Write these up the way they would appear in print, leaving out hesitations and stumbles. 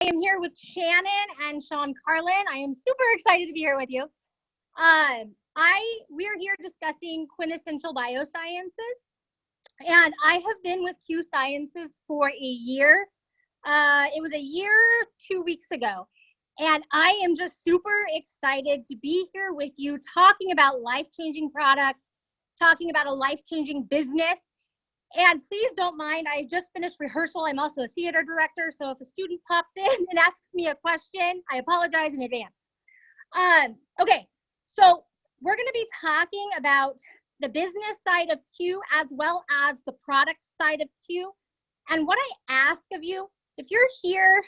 am here with Shannon and Sean Carlin. I am super excited to be here with you. We are here discussing quintessential biosciences, and I have been with Q Sciences for a year. It was a year, 2 weeks ago, and I am just super excited to be here with you talking about life-changing products, talking about a life-changing business. And please don't mind, I just finished rehearsal. I'm also a theater director, so if a student pops in and asks me a question, I apologize in advance. Okay, so we're going to be talking about the business side of Q as well as the product side of Q. And what I ask of you, if you're here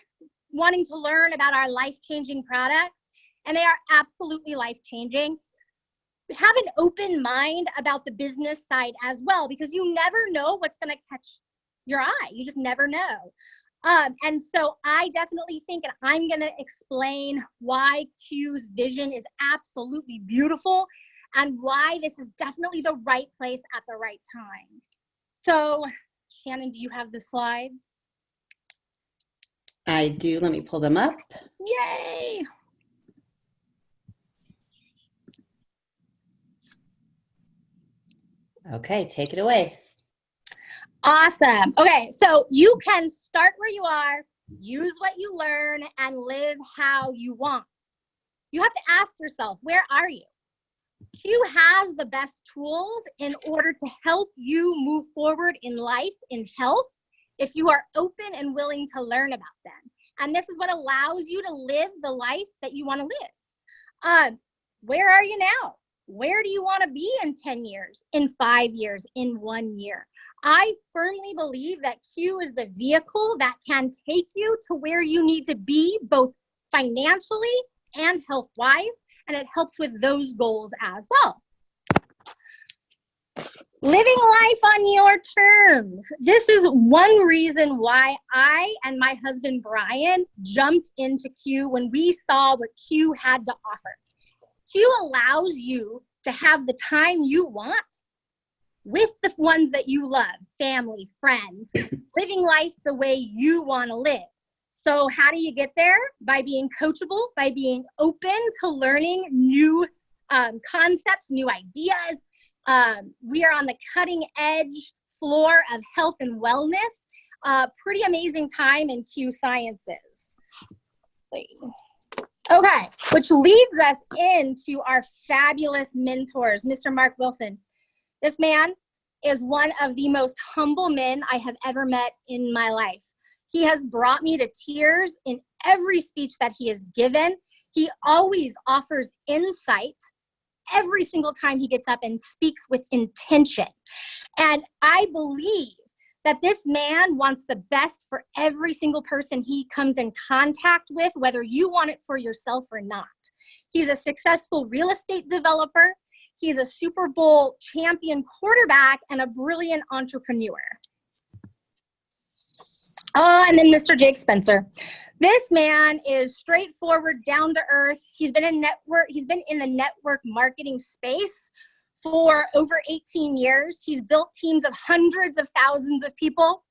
wanting to learn about our life-changing products, and they are absolutely life-changing, have an open mind about the business side as well, because you never know what's going to catch your eye. You just never know. And so I definitely think, and I'm going to explain why Q's vision is absolutely beautiful and why this is definitely the right place at the right time. So Shannon, do you have the slides? I do. Let me pull them up. Yay! Okay, take it away. Awesome. Okay, so you can start where you are, use what you learn, and live how you want. You have to ask yourself, where are you? Q has the best tools in order to help you move forward in life, in health, if you are open and willing to learn about them. And this is what allows you to live the life that you want to live. Where are you now? Where do you want to be in 10 years, in 5 years, in 1 year? I firmly believe that Q is the vehicle that can take you to where you need to be, both financially and health-wise, and it helps with those goals as well. Living life on your terms. This is one reason why I and my husband, Brian, jumped into Q when we saw what Q had to offer. Q allows you to have the time you want with the ones that you love, family, friends, living life the way you want to live. So how do you get there? By being coachable, by being open to learning new concepts, new ideas. We are on the cutting edge floor of health and wellness. Pretty amazing time in Q Sciences. Let's see. Okay, which leads us into our fabulous mentors, Mr. Mark Wilson. This man is one of the most humble men I have ever met in my life. He has brought me to tears in every speech that he has given. He always offers insight every single time he gets up and speaks with intention. And I believe that this man wants the best for every single person he comes in contact with, whether you want it for yourself or not. He's a successful real estate developer. He's a Super Bowl champion quarterback and a brilliant entrepreneur. Oh, and then Mr. Jake Spencer. This man is straightforward, down to earth. He's been in the network marketing space for over 18 years. He's built teams of hundreds of thousands of people.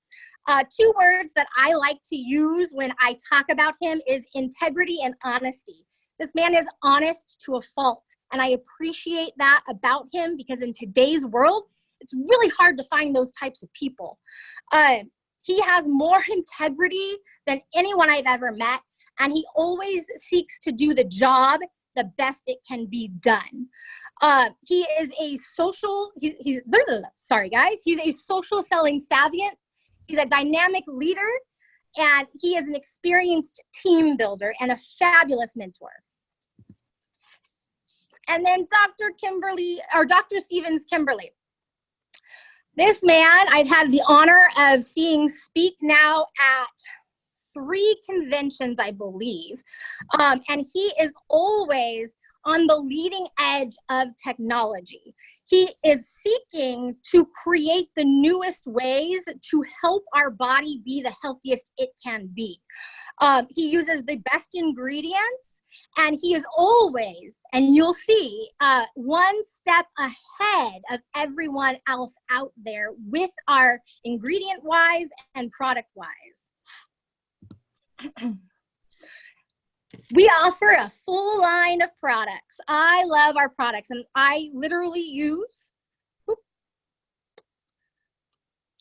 2 words that I like to use when I talk about him is integrity and honesty. This man is honest to a fault, and I appreciate that about him because in today's world, it's really hard to find those types of people. He has more integrity than anyone I've ever met, and he always seeks to do the job the best it can be done. He is a social, sorry guys, he's a social selling savant. He's a dynamic leader, and he is an experienced team builder and a fabulous mentor. And then Dr. Stevens Kimberly. This man, I've had the honor of seeing speak now at 3 conventions, I believe. And he is always on the leading edge of technology. He is seeking to create the newest ways to help our body be the healthiest it can be. He uses the best ingredients, and he is always, and you'll see, 1 step ahead of everyone else out there with our ingredient-wise and product-wise. We offer a full line of products. I love our products, and I literally use,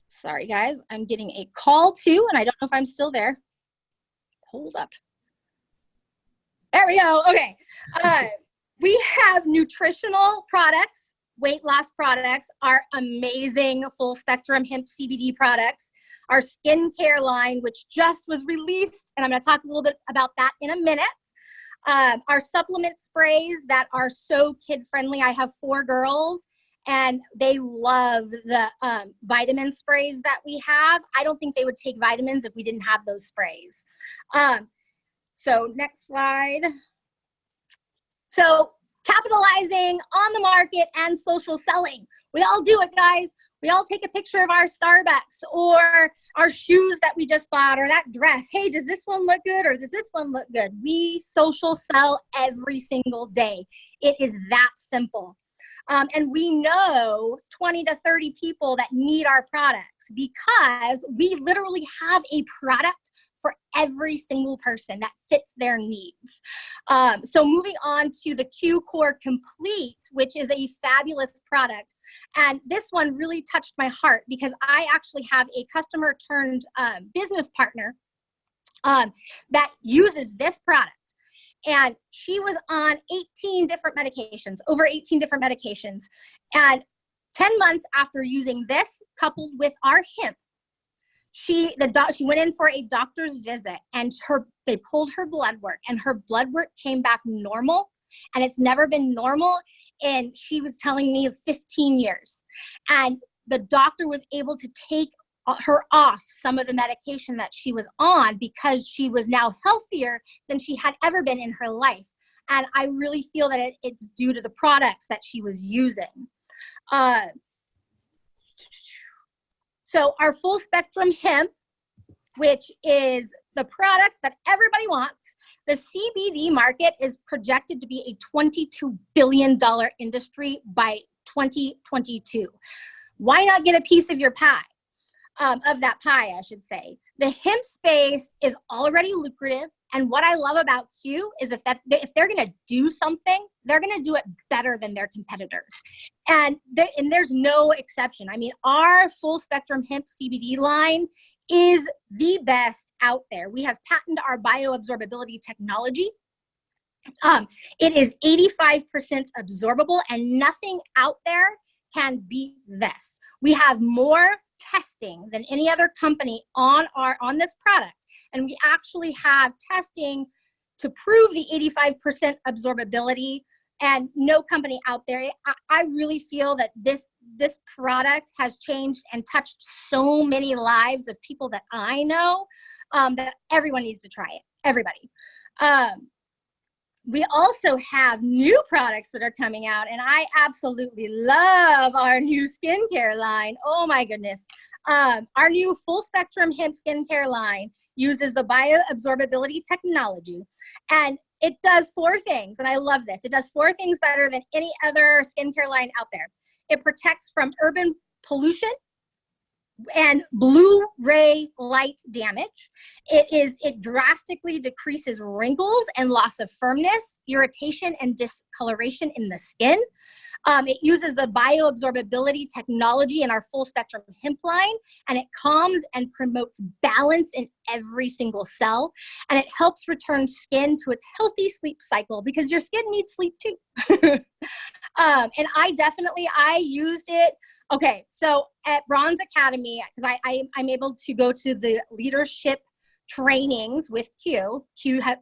sorry guys, I'm getting a call too, and I don't know if I'm still there. Hold up. There we go. Okay. We have nutritional products, weight loss products, our amazing full spectrum hemp CBD products, our skincare line, which just was released, and I'm going to talk a little bit about that in a minute. Our supplement sprays that are so kid friendly. I have 4 girls and they love the vitamin sprays that we have. I don't think they would take vitamins if we didn't have those sprays. So next slide. So capitalizing on the market and social selling. We all do it, guys. We all take a picture of our Starbucks or our shoes that we just bought or that dress. Hey, does this one look good or does this one look good? We social sell every single day. It is that simple. And we know 20 to 30 people that need our products because we literally have a product for every single person that fits their needs. So moving on to the Q Core Complete, which is a fabulous product. And this one really touched my heart because I actually have a customer turned business partner that uses this product. And she was on 18 different medications, over 18 different medications. And 10 months after using this coupled with our hemp, she went in for a doctor's visit and they pulled her blood work and her blood work came back normal, and it's never been normal. And she was telling me 15 years. And the doctor was able to take her off some of the medication that she was on because she was now healthier than she had ever been in her life. And I really feel that it's due to the products that she was using. So our full spectrum hemp, which is the product that everybody wants, the CBD market is projected to be a $22 billion industry by 2022. Why not get a piece of your pie? Of that pie, I should say. The hemp space is already lucrative. And what I love about Q is if they're going to do something, they're going to do it better than their competitors. And there's no exception. I mean, our full spectrum hemp CBD line is the best out there. We have patented our bioabsorbability technology. It is 85% absorbable, and nothing out there can beat this. We have more testing than any other company on this product, and we actually have testing to prove the 85% absorbability, and no company out there. I really feel that this product has changed and touched so many lives of people that I know, that everyone needs to try it. Everybody. We also have new products that are coming out, and I absolutely love our new skincare line. Oh my goodness. Our new full spectrum hemp skincare line uses the bioabsorbability technology, and it does 4 things, and I love this. It does 4 things better than any other skincare line out there. It protects from urban pollution and blue ray light damage. It drastically decreases wrinkles and loss of firmness, irritation, and discoloration in the skin. It uses the bioabsorbability technology in our full spectrum hemp line, and it calms and promotes balance in every single cell, and it helps return skin to its healthy sleep cycle because your skin needs sleep too. And I used it. Okay, so at Bronze Academy, because I'm able to go to the leadership trainings with Q.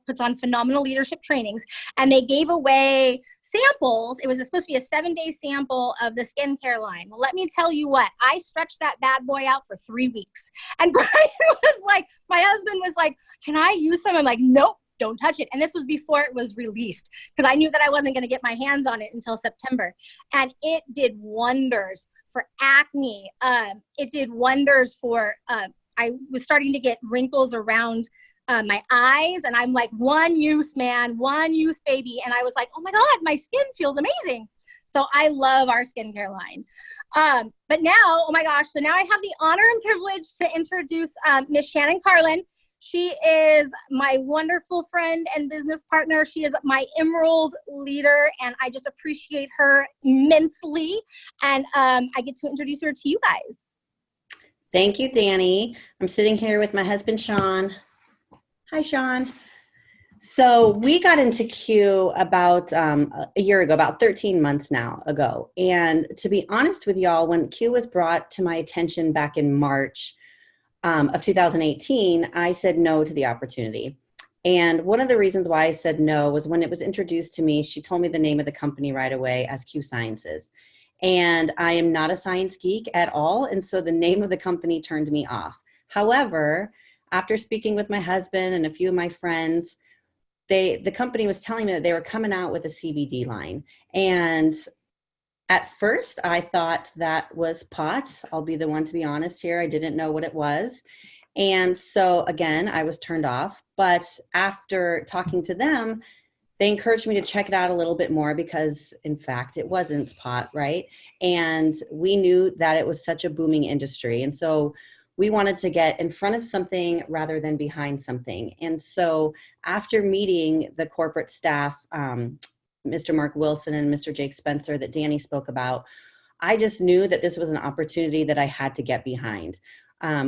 Puts on phenomenal leadership trainings, and they gave away samples. It was supposed to be a 7-day sample of the skincare line. Well, let me tell you what, I stretched that bad boy out for 3 weeks. And Brian was like, my husband was like, can I use some? I'm like, nope. Don't touch it. And this was before it was released because I knew that I wasn't going to get my hands on it until September. And it did wonders for acne. It did wonders for, I was starting to get wrinkles around my eyes. And I'm like, one use, man, one use, baby. And I was like, oh my God, my skin feels amazing. So I love our skincare line. But now, oh my gosh, so now I have the honor and privilege to introduce Miss Shannon Carlin. She is my wonderful friend and business partner. She is my emerald leader, and I just appreciate her immensely. And I get to introduce her to you guys. Thank you, Dani. I'm sitting here with my husband, Sean. Hi, Sean. So we got into Q about a year ago, about 13 months now ago. And to be honest with y'all, when Q was brought to my attention back in March of 2018, I said no to the opportunity. And one of the reasons why I said no was when it was introduced to me, she told me the name of the company right away as Q Sciences. And I am not a science geek at all. And so the name of the company turned me off. However, after speaking with my husband and a few of my friends, the company was telling me that they were coming out with a CBD line. And at first I thought that was pot. I'll be the one to be honest here. I didn't know what it was. And so again, I was turned off. But after talking to them, they encouraged me to check it out a little bit more because in fact, it wasn't pot, right? And we knew that it was such a booming industry. And so we wanted to get in front of something rather than behind something. And so after meeting the corporate staff, Mr. Mark Wilson and Mr. Jake Spencer that Dani spoke about, I just knew that this was an opportunity that I had to get behind.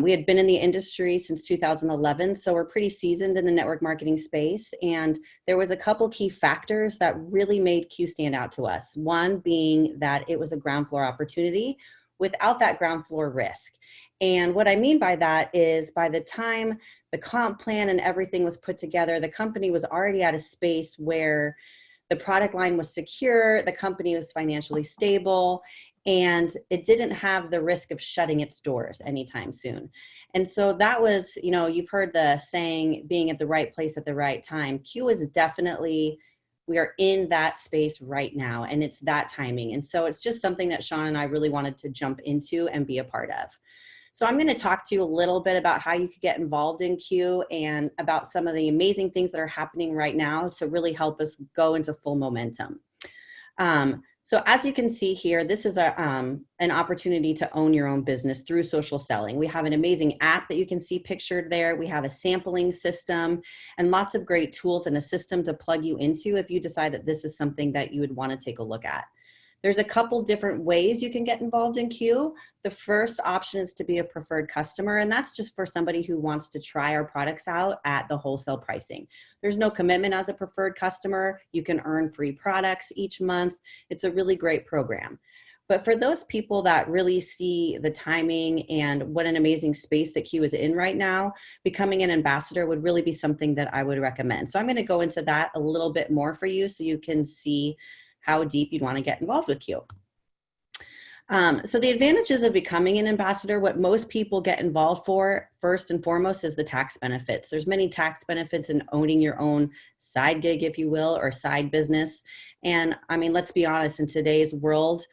We had been in the industry since 2011, so we're pretty seasoned in the network marketing space. And there was a couple key factors that really made Q stand out to us. One being that it was a ground floor opportunity without that ground floor risk. And what I mean by that is by the time the comp plan and everything was put together, the company was already at a space where the product line was secure, the company was financially stable, and it didn't have the risk of shutting its doors anytime soon. And so that was, you know, you've heard the saying, being at the right place at the right time. Q is definitely, we are in that space right now, and it's that timing. And so it's just something that Sean and I really wanted to jump into and be a part of. So I'm going to talk to you a little bit about how you could get involved in Q and about some of the amazing things that are happening right now to really help us go into full momentum. So as you can see here, this is an opportunity to own your own business through social selling. We have an amazing app that you can see pictured there. We have a sampling system and lots of great tools and a system to plug you into if you decide that this is something that you would want to take a look at. There's a couple different ways you can get involved in Q. The first option is to be a preferred customer, and that's just for somebody who wants to try our products out at the wholesale pricing. There's no commitment as a preferred customer. You can earn free products each month. It's a really great program. But for those people that really see the timing and what an amazing space that Q is in right now, becoming an ambassador would really be something that I would recommend. So I'm going to go into that a little bit more for you so you can see how deep you'd want to get involved with Q. So the advantages of becoming an ambassador, what most people get involved for first and foremost is the tax benefits. There's many tax benefits in owning your own side gig, if you will, or side business. And I mean, let's be honest, in today's world,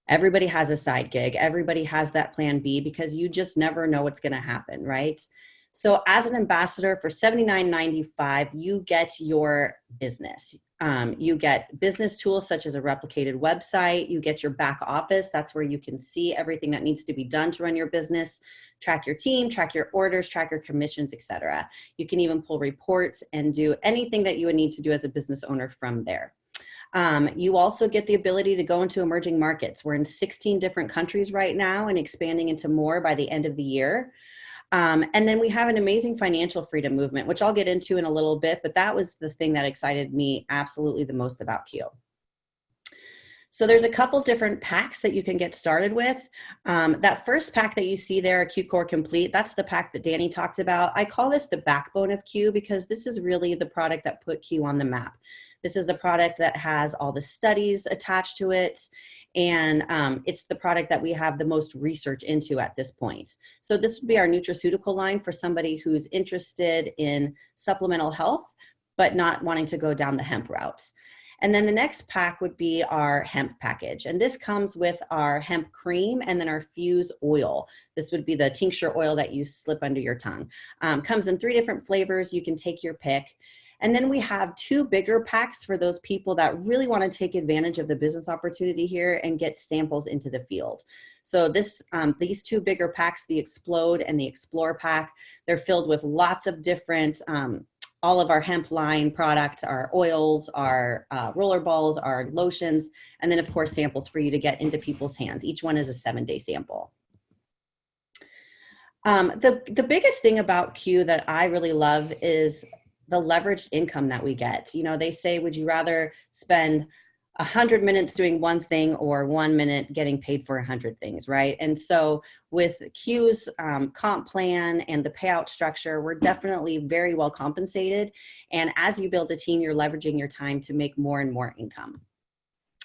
everybody has a side gig. Everybody has that plan B because you just never know what's going to happen, right? So as an ambassador for $79.95, you get your business. You get business tools such as a replicated website. You get your back office. That's where you can see everything that needs to be done to run your business, track your team, track your orders, track your commissions, etc. You can even pull reports and do anything that you would need to do as a business owner from there. You also get the ability to go into emerging markets. We're in 16 different countries right now and expanding into more by the end of the year. And then we have an amazing financial freedom movement, which I'll get into in a little bit, but that was the thing that excited me absolutely the most about Q. So there's a couple different packs that you can get started with. That first pack that you see there, Q Core Complete, that's the pack that Dani talked about. I call this the backbone of Q because this is really the product that put Q on the map. This is the product that has all the studies attached to it. And it's the product that we have the most research into at this point. So this would be our nutraceutical line for somebody who's interested in supplemental health, but not wanting to go down the hemp route. And then the next pack would be our hemp package. And this comes with our hemp cream and then our fuse oil. This would be the tincture oil that you slip under your tongue. Comes in 3 different flavors. You can take your pick. And then we have 2 bigger packs for those people that really want to take advantage of the business opportunity here and get samples into the field. So these 2 bigger packs, the Explode and the Explore pack, they're filled with lots of different, all of our hemp line products, our oils, our roller balls, our lotions, and then of course samples for you to get into people's hands. Each one is a 7-day sample. The biggest thing about Q that I really love is the leveraged income that we get. You know, they say, would you rather spend 100 minutes doing one thing or 1 minute getting paid for 100 things, right? And so with Q's comp plan and the payout structure, we're definitely very well compensated. And as you build a team, you're leveraging your time to make more and more income.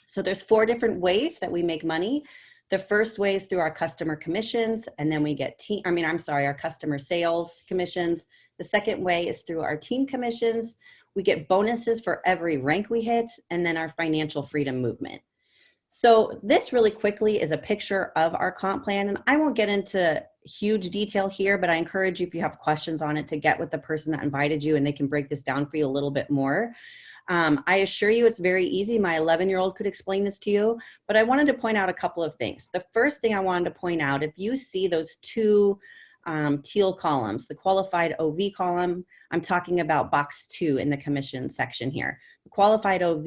So there's 4 different ways that we make money. The first way is through our customer commissions, and then we get our customer sales commissions. The second way is through our team commissions. We get bonuses for every rank we hit, and then our financial freedom movement. So this really quickly is a picture of our comp plan, and I won't get into huge detail here, but I encourage you, if you have questions on it, to get with the person that invited you and they can break this down for you a little bit more. I assure you it's very easy. My 11-year-old could explain this to you, but I wanted to point out a couple of things. The first thing I wanted to point out, if you see those 2 teal columns, the qualified OV column, I'm talking about box 2 in the commission section here, the qualified OV,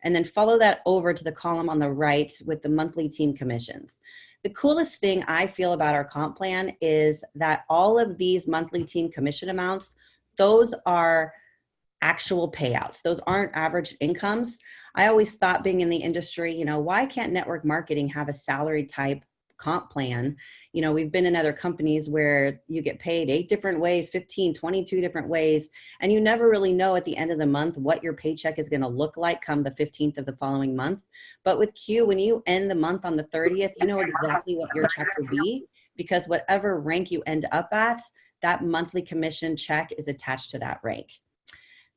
and then follow that over to the column on the right with the monthly team commissions. The coolest thing I feel about our comp plan is that all of these monthly team commission amounts, those are actual payouts. Those aren't average incomes. I always thought, being in the industry, you know, why can't network marketing have a salary type comp plan? You know, we've been in other companies where you get paid 8 different ways, 15, 22 different ways, and you never really know at the end of the month what your paycheck is going to look like come the 15th of the following month. But with Q, when you end the month on the 30th, you know exactly what your check will be, because whatever rank you end up at, that monthly commission check is attached to that rank.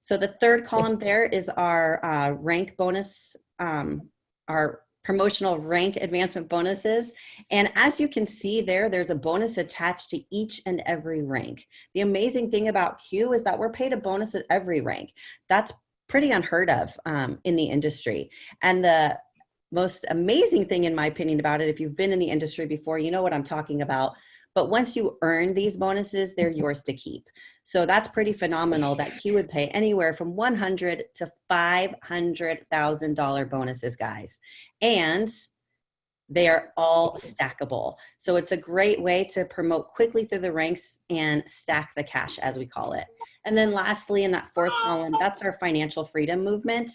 So the third column there is our rank bonus, our promotional rank advancement bonuses. And as you can see there, there's a bonus attached to each and every rank. The amazing thing about Q is that we're paid a bonus at every rank. That's pretty unheard of in the industry. And the most amazing thing, in my opinion, about it, if you've been in the industry before, you know what I'm talking about. But once you earn these bonuses, they're yours to keep. So that's pretty phenomenal that Q would pay anywhere from $100,000 to $500,000 bonuses, guys. And they are all stackable. So it's a great way to promote quickly through the ranks and stack the cash, as we call it. And then lastly, in that 4th column, that's our financial freedom movement.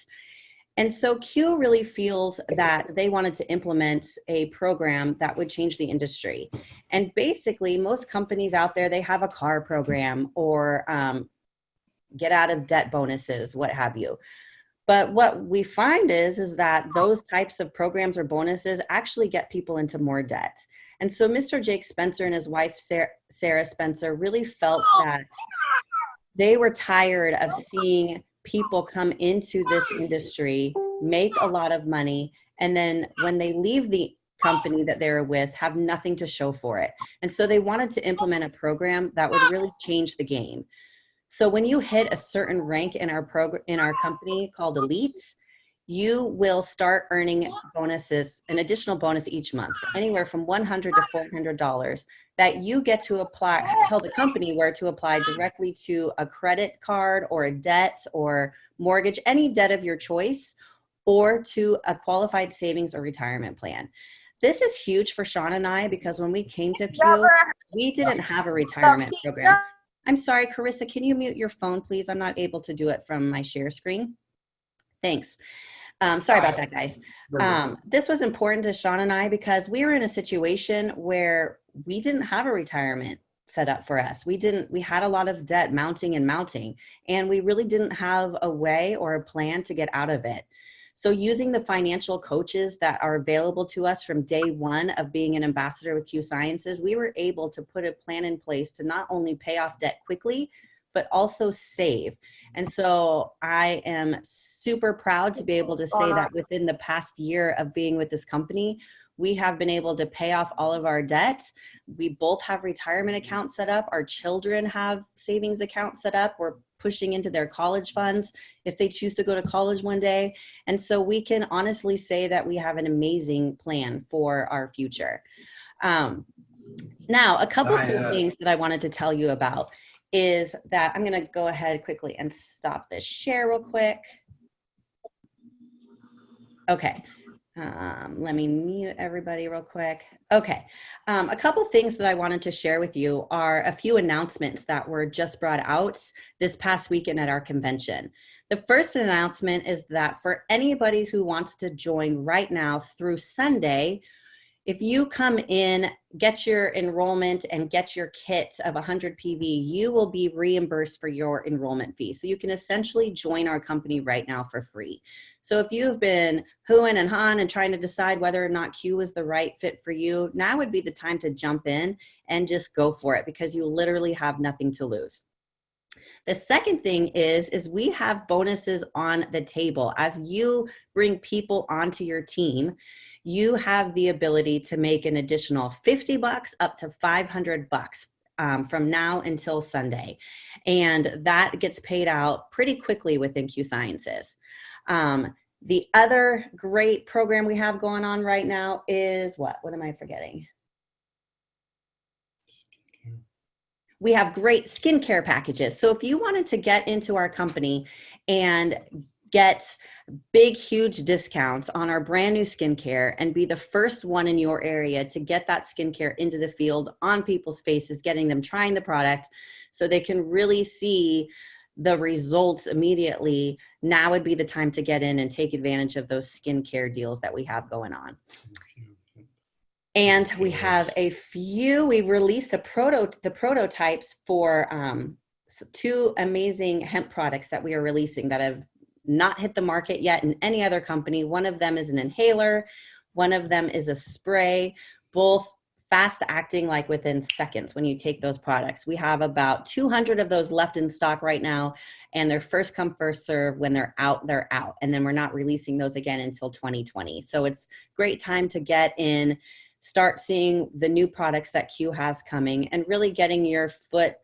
And so Q really feels that they wanted to implement a program that would change the industry. And basically, most companies out there, they have a car program or get out of debt bonuses, what have you. But what we find is that those types of programs or bonuses actually get people into more debt. And so Mr. Jake Spencer and his wife, Sarah Spencer, really felt that they were tired of seeing people come into this industry, make a lot of money, and then when they leave the company that they're with, have nothing to show for it. And so they wanted to implement a program that would really change the game. So when you hit a certain rank in our company called Elites, you will start earning bonuses, an additional bonus each month, anywhere from $100 to $400 that you get to apply, tell the company where to apply directly to a credit card or a debt or mortgage, any debt of your choice, or to a qualified savings or retirement plan. This is huge for Sean and I, because when we came to Q, we didn't have a retirement program. I'm sorry, Carissa, can you mute your phone, please? I'm not able to do it from my share screen. Thanks. Sorry about that, guys. This was important to Sean and I because we were in a situation where we didn't have a retirement set up for us. We had a lot of debt mounting, and we really didn't have a way or a plan to get out of it. So using the financial coaches that are available to us from day one of being an ambassador with Q Sciences, we were able to put a plan in place to not only pay off debt quickly, but also save. And so I am super proud to be able to say that within the past year of being with this company, We have been able to pay off all of our debt. We both have retirement accounts set up. Our children have savings accounts set up. We're pushing into their college funds if they choose to go to college one day. And so we can honestly say that we have an amazing plan for our future. Now, a couple of things that I wanted to tell you about is that I'm going to go ahead quickly and stop this share real quick. Okay. Let me mute everybody real quick. Okay. A couple things that I wanted to share with you are a few announcements that were just brought out this past weekend at our convention. The first announcement is that for anybody who wants to join right now through Sunday, if you come in, get your enrollment and get your kit of 100 PV, you will be reimbursed for your enrollment fee. So you can essentially join our company right now for free. So if you've been hooing and hawing and trying to decide whether or not Q is the right fit for you, now would be the time to jump in and just go for it, because you literally have nothing to lose. The second thing is we have bonuses on the table. As you bring people onto your team, you have the ability to make an additional $50 up to $500 from now until Sunday. And that gets paid out pretty quickly within Q Sciences. The other great program we have going on right now is what am I forgetting? We have great skincare packages. So if you wanted to get into our company and get big, huge discounts on our brand new skincare and be the first one in your area to get that skincare into the field on people's faces, getting them trying the product so they can really see the results immediately, now would be the time to get in and take advantage of those skincare deals that we have going on. And we have we released the prototypes for 2 amazing hemp products that we are releasing that have not hit the market yet in any other company. One of them is an inhaler. One of them is a spray, both fast acting, like within seconds when you take those products. We have about 200 of those left in stock right now, and they're first come, first serve. When they're out, they're out. And then we're not releasing those again until 2020. So it's a great time to get in, start seeing the new products that Q has coming, and really getting your foot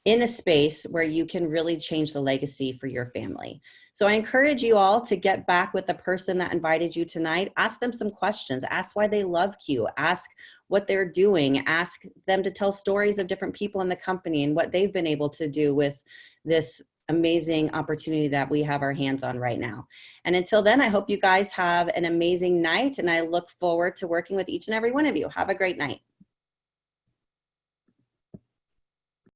in a space where you can really change the legacy for your family. So I encourage you all to get back with the person that invited you tonight. Ask them some questions. Ask why they love Q. Ask what they're doing. Ask them to tell stories of different people in the company and what they've been able to do with this amazing opportunity that we have our hands on right now. And until then, I hope you guys have an amazing night, and I look forward to working with each and every one of you. Have a great night.